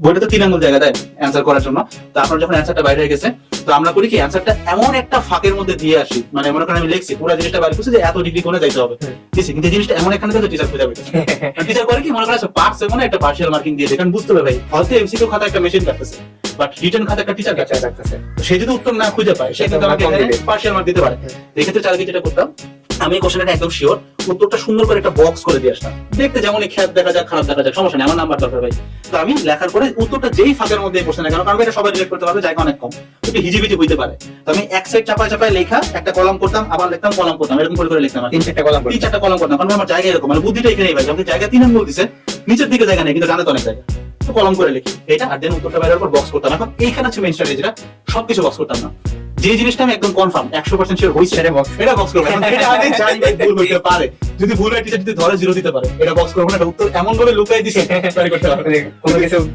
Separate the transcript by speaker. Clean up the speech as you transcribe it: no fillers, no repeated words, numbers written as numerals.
Speaker 1: বইটা তো 3 আঙ্গুল জায়গা দেয় অ্যান্সার করার জন্য। তো আপনার যখন অ্যান্সারটা বাইরে হয়ে গেছে, তো আমরা করি কি অ্যান্সারটা এমন একটা ফাঁকের মধ্যে দিয়ে আসি, মানে মনে করেন আমি লিখছি পুরো জিনিসটা বাইরে করছি যে এত ডিগ্রি কোণে যাইতে হবে, ঠিক আছে, কিন্তু জিনিসটা এমন এখানে যাচ্ছে টিচার খুঁজে পেয়েছে। টিচার করে কি মনে করেন পার্টস এমন একটা পার্শিয়াল মার্কিং দিয়ে দেয়, কারণ বুঝতে হবে ভাই হয়তো এমসিকিউ খাতা একটা মেশিন কাটতেছে, বাট রিটেন খাতা একটা টিচার কাটতেছে। সে যদি উত্তর না খুঁজে পায় সে কিন্তু আমাকে পার্শিয়াল মার্ক দিতে পারে। এক্ষেত্রে চালকে যেটা করতাম, আমি কোশ্চেনটা একদম শিওর উত্তরটা সুন্দর করে একটা বক্স করে দিয়ে আসতাম, দেখতে যেমন খেয়াল দেখা যাক খারাপ দেখা যাক সমস্যা নেই, আমার নাম্বার দরকার ভাই। তো আমি লেখার পরে উত্তরটা যেই ফাঁকের মধ্যে বসে না কেন, কারণ এটা সবাই রিলেট করতে পারবে, জায়গা অনেক কম, একটু হিজিবিজি হইতে পারে। তো আমি এক সাইড চাপায় চাপায় লেখা একটা কলাম করতাম, আবার লিখতাম কলাম করতাম, এরকম করে লিখতাম,
Speaker 2: 3-4টা কলাম করতাম।
Speaker 1: 3-4টা কলাম করতাম, কারণ আমার জায়গা এরকম, মানে বুদ্ধিটা এখানেই ভাই, আমাকে জায়গা 3 আঙ্গুল দিছে, নিচের দিকে জায়গা নেই কিন্তু ডানে তো অনেক জায়গা, তো কলম করে লিখি এটা, আর দেন উত্তরটা বাইরের পর বক্স করতাম। এখন এইখানে হচ্ছে মেইন স্ট্র্যাটেজিটা, সবকিছু বক্স করতাম না, যে জিনিসটা আমি একদম কনফার্ম 100% শিওর হইছে এটা বক্স করব। এখন এটা আমি জানি ভাই ভুল হইতে পারে, যদি ভুল হয় টিচার যদি ধরে 0 দিতে পারে, এটা বক্স করব না, এটা উত্তর এমন ভাবে লুকাই দিছে ট্রাই করতে পারবে
Speaker 2: কোনো কিছু